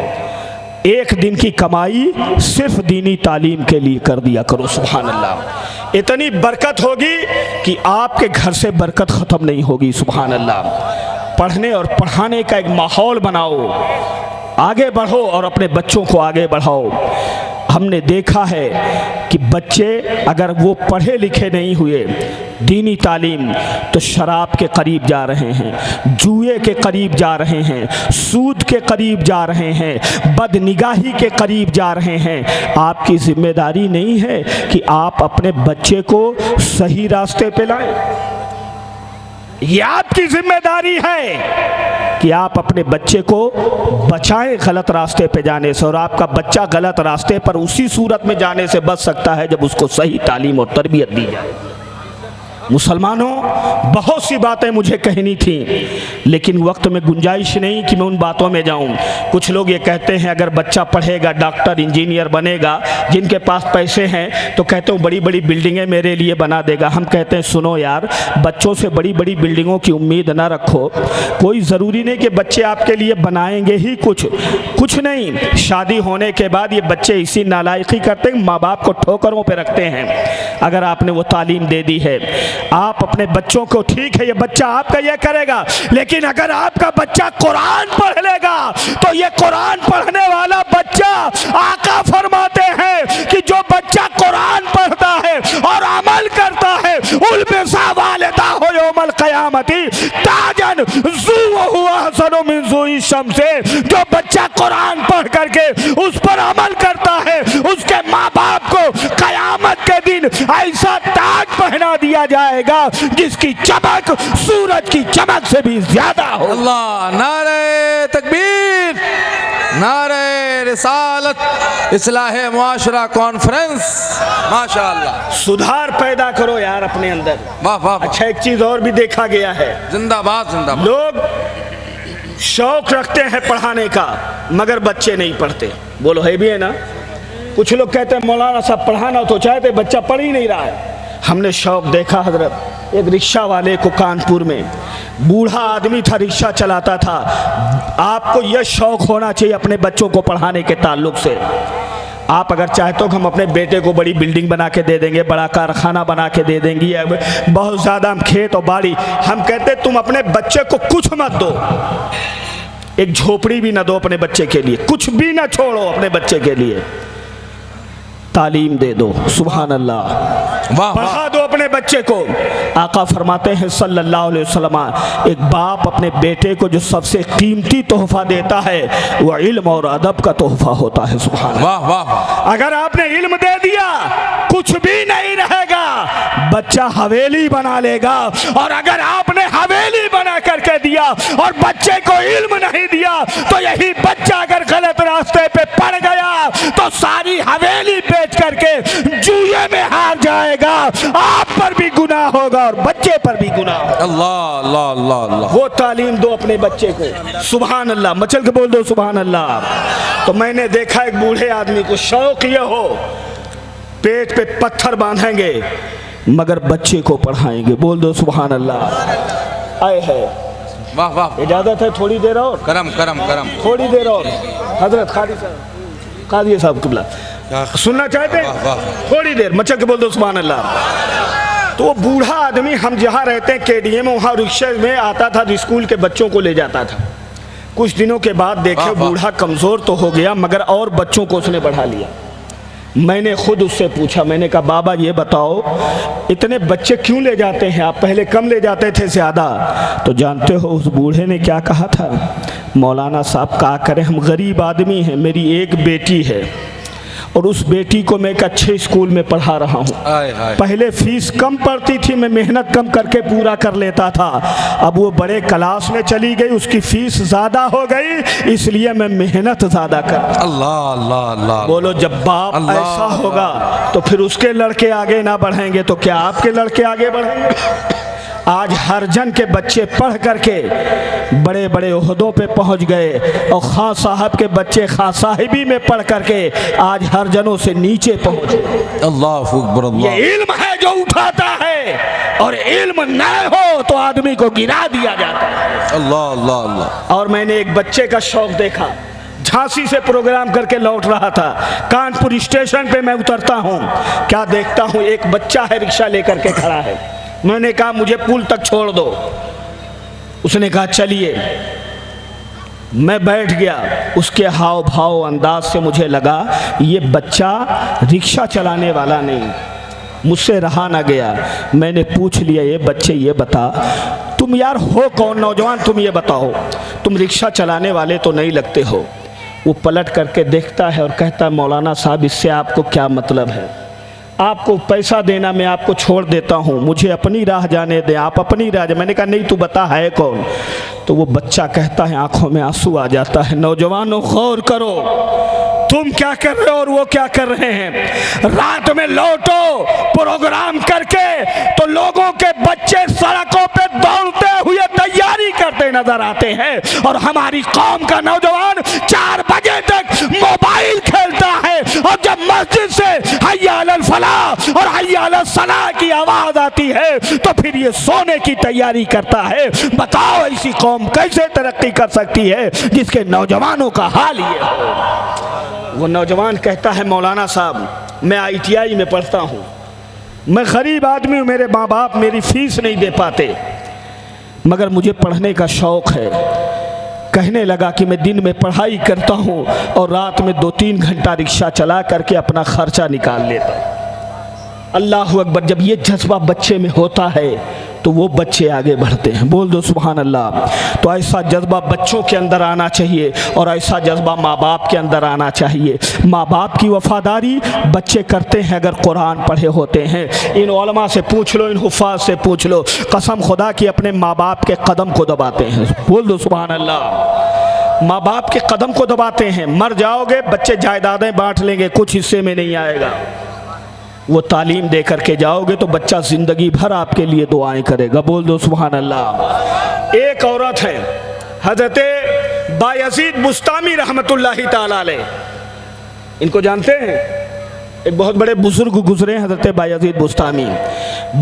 1 दिन की कमाई सिर्फ दीनी तालीम के लिए कर दिया करो। सुभान अल्लाह। इतनी बरकत होगी कि आपके घर से बरकत ख़त्म नहीं होगी। सुभान अल्लाह। पढ़ने और पढ़ाने का एक माहौल बनाओ, आगे बढ़ो और अपने बच्चों को आगे बढ़ाओ। हमने देखा है कि बच्चे अगर वो पढ़े लिखे नहीं हुए, दीनी तालीम, तो शराब के करीब जा रहे हैं, जुए के करीब जा रहे हैं, सूद के करीब जा रहे हैं, बदनिगाही के करीब जा रहे हैं। आपकी जिम्मेदारी नहीं है कि आप अपने बच्चे को सही रास्ते पे लाएं। ये आपकी जिम्मेदारी है कि आप अपने बच्चे को बचाएं गलत रास्ते पे जाने से, और आपका बच्चा गलत रास्ते पर उसी सूरत में जाने से बच सकता है जब उसको सही तालीम और तरबियत दी जाए। मुसलमानों, बहुत सी बातें मुझे कहनी थी, लेकिन वक्त में गुंजाइश नहीं कि मैं उन बातों में जाऊं। कुछ लोग ये कहते हैं अगर बच्चा पढ़ेगा, डॉक्टर इंजीनियर बनेगा, जिनके पास पैसे हैं तो कहते हैं बड़ी बड़ी बिल्डिंगें मेरे लिए बना देगा। हम कहते हैं सुनो यार, बच्चों से बड़ी बड़ी बिल्डिंगों की उम्मीद ना रखो। कोई ज़रूरी नहीं कि बच्चे आपके लिए बनाएंगे ही कुछ नहीं। शादी होने के बाद ये बच्चे इसी नालायकी करते हैं, माँ बाप को ठोकरों पर रखते हैं। अगर आपने वो तालीम दे दी है, आप अपने बच्चों को, ठीक है ये बच्चा आपका ये करेगा, लेकिन अगर आपका बच्चा कुरान पढ़ लेगा तो ये कुरान पढ़ने वाला बच्चा, आका फरमाते हैं कि जो बच्चा कुरान पढ़ता है और अमल करता है, उल्बिसा वालिदा हो यौमल क़यामती ताजन ज़ुवहु अहसनु मिन ज़ुई शम्से। जो बच्चा कुरान पढ़ करके उस पर अमल करता है, उसके माँ बाप को क़यामत के दिन ऐसा ताज पहना दिया जाएगा जिसकी चमक सूरज की चमक से भी ज्यादा हो। अल्लाह, नारे तकबीर, नारे रिसालत, इस्लाह मुआशरा कॉन्फ्रेंस, माशाअल्लाह। सुधार पैदा करो यार अपने अंदर। वाह वाह। अच्छा, एक चीज और भी देखा गया है, जिंदाबाद जिंदाबाद। लोग शौक रखते हैं पढ़ाने का मगर बच्चे नहीं पढ़ते। बोलो है भी है ना? कुछ लोग कहते हैं मौलाना साहब पढ़ाना तो चाहते, बच्चा पढ़ ही नहीं रहा है। हमने शौक देखा हजरत, एक रिक्शा वाले को कानपुर में, बूढ़ा आदमी था, रिक्शा चलाता था। आपको यह शौक होना चाहिए अपने बच्चों को पढ़ाने के ताल्लुक से। आप अगर चाहते हो कि हम अपने बेटे को बड़ी बिल्डिंग बना के दे देंगे, बड़ा कारखाना बना के दे देंगे, बहुत ज़्यादा हम खेत और बाड़ी, हम कहते तुम अपने बच्चे को कुछ मत दो, एक झोपड़ी भी ना दो अपने बच्चे के लिए, कुछ भी ना छोड़ो अपने बच्चे के लिए, तालीम दे दो। सुभान अल्लाह, पढ़ा दो अपने बच्चे को। आका फरमाते हैं सल्लल्लाहु अलैहि वसल्लम, एक बाप अपने बेटे को जो सबसे कीमती तोहफा देता है वह इल्म और अदब का तोहफा होता है। सुभान अल्लाह। वाह वाह। अगर आपने इल्म दे दिया कुछ भी नहीं रहेगा, बच्चा हवेली बना लेगा। और अगर आपने हवेली बना करके दिया और बच्चे को इल्म नहीं दिया तो यही बच्चा अगर गलत रास्ते पे पड़ गया तो सारी हवेली बेच करके जुए में हार जाएगा। आप पर भी गुनाह होगा और बच्चे पर भी गुनाह होगा। अल्लाह अल्लाह अल्लाह अल्लाह। वो तालीम दो अपने बच्चे को। सुभान अल्लाह, मचल के बोल दो सुभान अल्लाह। तो मैंने देखा एक बूढ़े आदमी को शौक ये हो, पेट पे पत्थर बांधेंगे मगर बच्चे को पढ़ाएंगे। बोल दो सुभान अल्लाह। आए है, वाह वाह। इजाजत है थोड़ी देर और? करम करम करम। थोड़ी देर और हजरत कादी साहब किबला सुनना चाहते हैं? थोड़ी देर मचल के बोल दो सुभान अल्लाह। तो वो बूढ़ा आदमी, हम जहाँ रहते हैं केडीए में, वहाँ रिक्शे में आता था, स्कूल के बच्चों को ले जाता था। कुछ दिनों के बाद देखे बूढ़ा कमज़ोर तो हो गया मगर और बच्चों को उसने बढ़ा लिया। मैंने खुद उससे पूछा, मैंने कहा बाबा ये बताओ इतने बच्चे क्यों ले जाते हैं आप, पहले कम ले जाते थे ज़्यादा? तो जानते हो उस बूढ़े ने क्या कहा था? मौलाना साहब क्या करें, हम गरीब आदमी हैं, मेरी एक बेटी है और उस बेटी को मैं एक अच्छे स्कूल में पढ़ा रहा हूँ। पहले फीस कम पड़ती थी, मैं मेहनत कम करके पूरा कर लेता था। अब वो बड़े क्लास में चली गई, उसकी फीस ज़्यादा हो गई, इसलिए मैं मेहनत ज़्यादा कर। अल्लाह अल्लाह अल्लाह। बोलो जब बाप ऐसा होगा तो फिर उसके लड़के आगे ना बढ़ेंगे तो क्या आपके लड़के आगे बढ़ेंगे? आज हर जन के बच्चे पढ़ करके बड़े बड़े ओहदों पे पहुंच गए और खां साहब के बच्चे खां साहिबी में पढ़ करके आज हर जनों से नीचे पहुंच गए। अल्लाह अकबर अल्लाह। ये इल्म है जो उठाता है और इल्म न हो तो आदमी को गिरा दिया जाता है। अल्लाह अल्लाह अल्लाह। और मैंने एक बच्चे का शौक देखा, झांसी से प्रोग्राम करके लौट रहा था, कानपुर स्टेशन पे मैं उतरता हूँ, क्या देखता हूँ एक बच्चा है रिक्शा लेकर के खड़ा है। मैंने कहा मुझे पुल तक छोड़ दो, उसने कहा चलिए। मैं बैठ गया, उसके हाव भाव अंदाज से मुझे लगा ये बच्चा रिक्शा चलाने वाला नहीं। मुझसे रहा ना गया, मैंने पूछ लिया ये बच्चे ये बता तुम यार हो कौन, नौजवान तुम ये बताओ, तुम रिक्शा चलाने वाले तो नहीं लगते हो। वो पलट करके देखता है और कहता है मौलाना साहब इससे आपको क्या मतलब है? आपको पैसा देना, मैं आपको छोड़ देता हूँ, मुझे अपनी राह जाने दें, आप अपनी राह। मैंने कहा नहीं, तू बता है कौन। तो वो बच्चा कहता है, आंखों में आंसू आ जाता है, नौजवानों गौर करो, तुम क्या कर रहे हो और वो क्या कर रहे हैं। रात में लौटो प्रोग्राम करके तो लोगों के बच्चे सड़कों पे दौड़ते हुए तैयारी करते नजर आते हैं, और हमारी कौम का नौजवान 4 बजे तक मोबाइल खेलता है, और जब मस्जिद से हय्या अलल फलाह और हय्या अलल सलाह की आवाज आती है तो फिर ये सोने की तैयारी करता है। बताओ ऐसी कौम कैसे तरक्की कर सकती है जिसके नौजवानों का हाल ये हो। वो नौजवान कहता है, मौलाना साहब मैं ITI में पढ़ता हूँ, मैं गरीब आदमी हूँ, मेरे माँ बाप मेरी फीस नहीं दे पाते, मगर मुझे पढ़ने का शौक़ है। कहने लगा कि मैं दिन में पढ़ाई करता हूँ और रात में 2-3 घंटा रिक्शा चला करके अपना खर्चा निकाल लेता हूँ। अल्लाह अकबर। जब ये जज्बा बच्चे में होता है तो वो बच्चे आगे बढ़ते हैं। बोल दो सुभान अल्लाह। तो ऐसा जज्बा बच्चों के अंदर आना चाहिए और ऐसा जज्बा माँ बाप के अंदर आना चाहिए। माँ बाप की वफादारी बच्चे करते हैं अगर कुरान पढ़े होते हैं। इन उलमा से पूछ लो, इन हुफ़ाज़ से पूछ लो, कसम खुदा की अपने माँ बाप के कदम को दबाते हैं। बोल दो सुभान अल्लाह। माँ बाप के कदम को दबाते हैं। मर जाओगे बच्चे जायदादें बांट लेंगे, कुछ हिस्से में नहीं आएगा। वो तालीम दे करके जाओगे तो बच्चा ज़िंदगी भर आपके लिए दुआएं करेगा। बोल दो सुभान अल्लाह। एक औरत है हज़रत बायज़ीद बुस्तामी रहमतुल्लाहि ताला अलैह, इनको जानते हैं? एक बहुत बड़े बुजुर्ग गुजरे हैं हज़रत बायज़ीद बुस्तामी।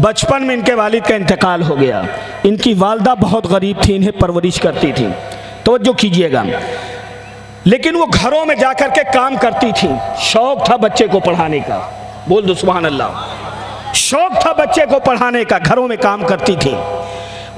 बचपन में इनके वालिद का इंतकाल हो गया। इनकी वालदा बहुत गरीब थी, इन्हें परवरिश करती थी। तवज्जो कीजिएगा। लेकिन वो घरों में जाकर के काम करती थी। शौक़ था बच्चे को पढ़ाने का। बोल दो सुभान अल्लाह। शौक़ था बच्चे को पढ़ाने का, घरों में काम करती थी।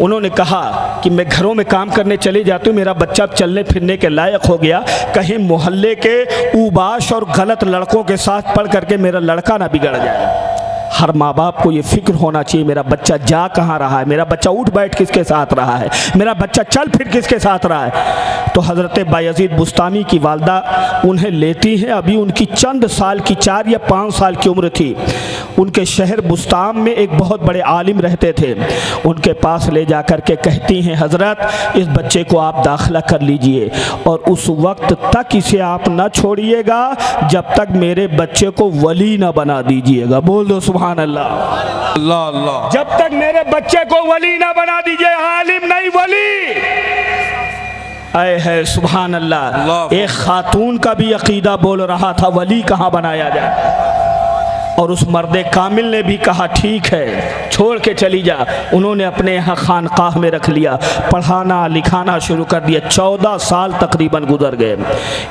उन्होंने कहा कि मैं घरों में काम करने चली जाती हूँ, मेरा बच्चा चलने फिरने के लायक हो गया, कहीं मोहल्ले के उबाश और गलत लड़कों के साथ पढ़ करके मेरा लड़का ना बिगड़ जाए। हर माँ बाप को ये फिक्र होना चाहिए, मेरा बच्चा जा कहाँ रहा है, मेरा बच्चा उठ बैठ किसके साथ रहा है, मेरा बच्चा चल फिर किसके साथ रहा है। तो हज़रत बायज़ीद बुस्तामी की वालदा उन्हें लेती हैं। अभी उनकी चंद साल की 4 या 5 साल की उम्र थी। उनके शहर बुस्ताम में एक बहुत बड़े आलिम रहते थे। उनके पास ले जा कर के कहती हैं, हज़रत इस बच्चे को आप दाखिला कर लीजिए और उस वक्त तक इसे आप न छोड़िएगा जब तक मेरे बच्चे को वली न बना दीजिएगा। बोल दो सुभान अल्लाह। अल्लाह अल्लाह। जब तक मेरे बच्चे को वली ना बना दीजिए, आलिम नहीं वली। आए है सुभान अल्लाह। एक खातून का भी अकीदा बोल रहा था वली कहाँ बनाया जाए, और उस मर्दे कामिल ने भी कहा ठीक है छोड़ के चली जा। उन्होंने अपने यहाँ खानकाह में रख लिया, पढ़ाना लिखाना शुरू कर दिया। 14 साल तकरीबन गुजर गए।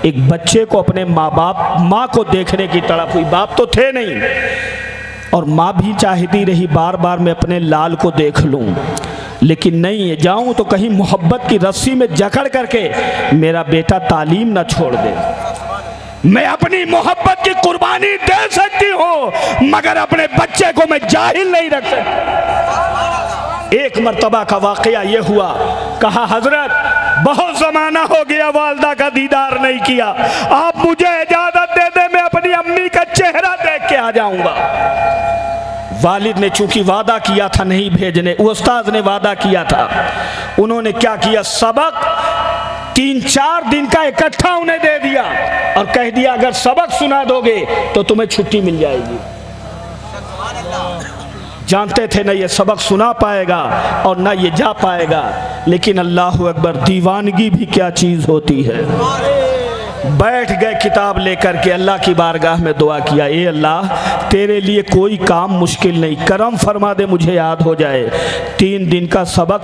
एक बच्चे को अपने माँ को देखने की तड़प हुई। बाप तो थे नहीं और माँ भी चाहती रही बार बार मैं अपने लाल को देख लूँ, लेकिन नहीं जाऊँ तो कहीं मोहब्बत की रस्सी में जकड़ करके मेरा बेटा तालीम ना छोड़ दे। मैं अपनी मोहब्बत की कुर्बानी दे सकती हूँ मगर अपने बच्चे को मैं जाहिल नहीं रख सकती। एक मर्तबा का वाकया ये हुआ, कहा हजरत बहुत ज़माना हो गया वालदा का दीदार नहीं किया, आप मुझे इजाज़त दे दे मैं अपनी अम्मी का चेहरा देख के आ जाऊँगा। वालिद ने चूंकि वादा किया था नहीं भेजने, उस्ताद ने वादा किया था, उन्होंने क्या किया, सबक 3-4 दिन का इकट्ठा उन्हें दे दिया और कह दिया अगर सबक सुना दोगे तो तुम्हें छुट्टी मिल जाएगी। जानते थे ना ये सबक सुना पाएगा और ना ये जा पाएगा, लेकिन अल्लाह अकबर दीवानगी भी क्या चीज़ होती है। बैठ गए किताब लेकर के अल्लाह की बारगाह में दुआ किया, ए अल्लाह तेरे लिए कोई काम मुश्किल नहीं, करम फरमा दे मुझे याद हो जाए। 3 दिन का सबक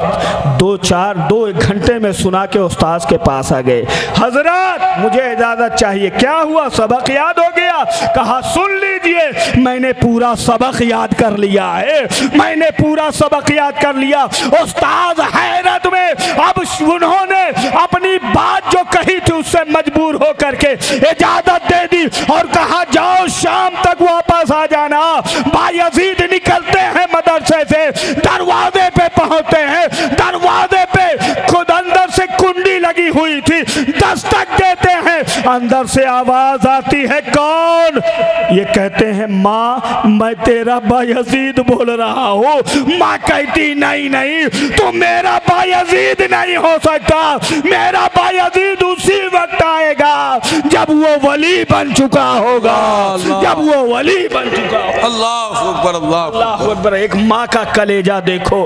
2-1 घंटे में सुना के उस्ताद के पास आ गए। हजरत मुझे इजाज़त चाहिए। क्या हुआ, सबक याद हो गया? कहा सुन लीजिए मैंने पूरा सबक याद कर लिया है, मैंने पूरा सबक याद कर लिया। उस्ताद हैरत में, अब उन्होंने अपनी बात जो कही थी उससे मजबूर हो करके इजाजत दे दी और कहा जाओ शाम तक वापस आ जाना। बायज़ीद निकलते हैं मदरसे से, दरवाजे पे पहुंचते हैं, दरवाजे पे खुद अंदर से कुंडी लगी लगी हुई थी, दस्तक देते हैं, अंदर से आवाज आती है, कौन? ये कहते हैं माँ मैं तेरा बायजीद बोल रहा हूँ। माँ कहती नहीं नहीं, तो मेरा बायजीद नहीं हो सकता, मेरा बायजीद उसी वक्त आएगा जब वो वली बन चुका होगा, जब वो वली बन चुका होगा। अल्लाह अकबर, अल्लाह अकबर। एक माँ का कलेजा देखो,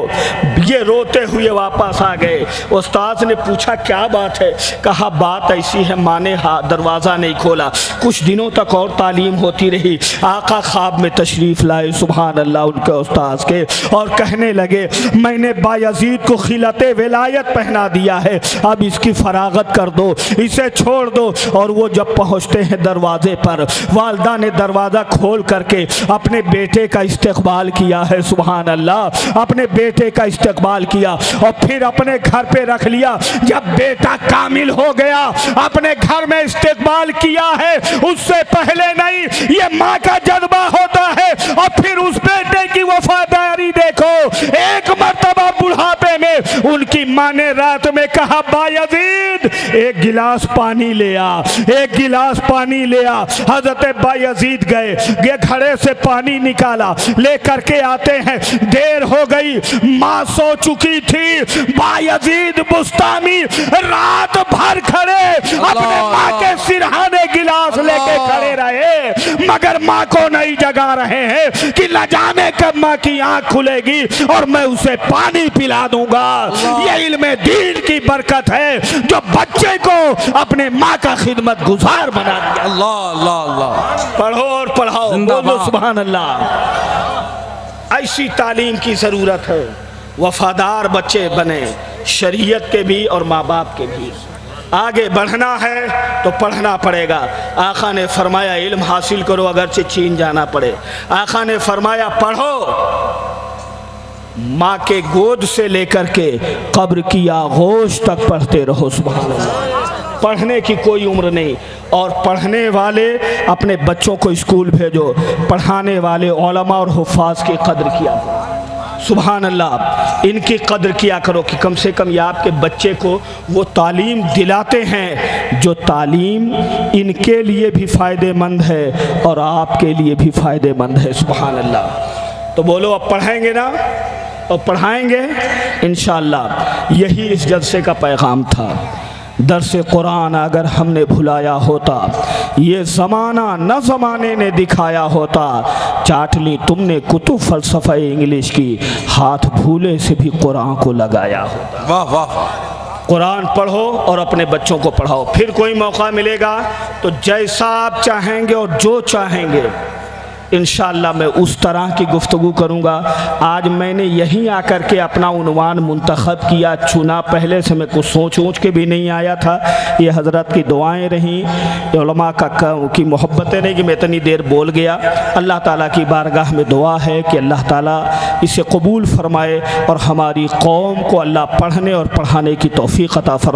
ये रोते हुए वापस आ गए। उस्ताद ने पूछा क्या बात है? कहा बात ऐसी है, माँ ने दरवाज़ा नहीं खोला। कुछ दिनों तक और तालीम होती रही। आका ख्वाब में तशरीफ़ लाए, सुभान अल्लाह, उनके उस्ताद के, और कहने लगे मैंने बायजीद को खिलते विलायत पहना दिया है, अब इसकी फरागत कर दो, इसे छोड़ दो। और वो जब पहुँचते हैं दरवाजे पर, वालदा ने दरवाज़ा खोल करके अपने बेटे का इस्तकबाल किया है, सुभान अल्लाह, अपने बेटे का इस्तकबाल किया और फिर अपने घर पे रख लिया। जब बेटा कामिल हो गया, अपने घर में इस्तकबाल किया है, उससे पहले नहीं, ये माँ का जज्बा होता है। और फिर उस बेटे की वफादारी देखो, एक मर्तबा बुढ़ापे में उनकी माँ ने रात में कहा बायजीद एक गिलास पानी ले आ, एक गिलास पानी ले आ। हजरत बायजीद गए, ये घड़े से पानी निकाला, लेकर के आते हैं, देर हो गई, माँ सो चुकी थी। बायजीद बुस्तामी रात भर खड़े अपने माँ के सिरहाने गिलास लेके खड़े रहे, मगर माँ को नहीं जगा रहे हैं कि न जाने कब माँ की आंख खुलेगी और मैं उसे पानी पिला दूंगा। ये इल्मे दीन की बरकत है जो बच्चे को अपने माँ का खिदमत गुजार बना दिया। अल्लाह अल्लाह अल्लाह। पढ़ो और पढ़ाओ, बोलो सुभान अल्लाह। ऐसी तालीम की ज़रूरत है, वफादार बच्चे बने, शरीयत के भी और माँ बाप के भी। आगे बढ़ना है तो पढ़ना पड़ेगा। आका ने फरमाया इल्म हासिल करो अगरचे चीन जाना पड़े। आका ने फरमाया पढ़ो, माँ के गोद से लेकर के कब्र की आगोश तक पढ़ते रहो, सुभान अल्लाह। पढ़ने की कोई उम्र नहीं। और पढ़ने वाले अपने बच्चों को स्कूल भेजो, पढ़ाने वाले उलमा और हुफ़ाज़ की कदर किया करो, सुभान अल्लाह, इनकी कदर किया करो कि कम से कम ये आपके बच्चे को वो तालीम दिलाते हैं जो तालीम इनके लिए भी फ़ायदेमंद है और आपके लिए भी फ़ायदेमंद है, सुभान अल्लाह। तो बोलो अब पढ़ेंगे ना और पढ़ाएंगे इंशाअल्लाह। यही इस जलसे का पैगाम था। दर्स कुरान अगर हमने भुलाया होता, ये ज़माना न ज़माने ने दिखाया होता, चाट ली तुमने कुतुब फ़लसफ़ा इंग्लिश की, हाथ भूले से भी कुरान को लगाया होता। वाह वाह। कुरान पढ़ो और अपने बच्चों को पढ़ाओ। फिर कोई मौका मिलेगा तो जैसा आप चाहेंगे और जो चाहेंगे इंशाअल्लाह मैं उस तरह की गुफ्तगू करूँगा। आज मैंने यहीं आकर के अपना उन्वान मुंतखब किया, चुना, पहले से मैं कुछ सोच के भी नहीं आया था। ये हज़रत की दुआएं रहीं, उलमा की मोहब्बतें नहीं कि मैं इतनी देर बोल गया। अल्लाह ताला की बारगाह में दुआ है कि अल्लाह ताला इसे कबूल फरमाए और हमारी कौम को अल्लाह पढ़ने और पढ़ाने की तौफीक अता फरमाए।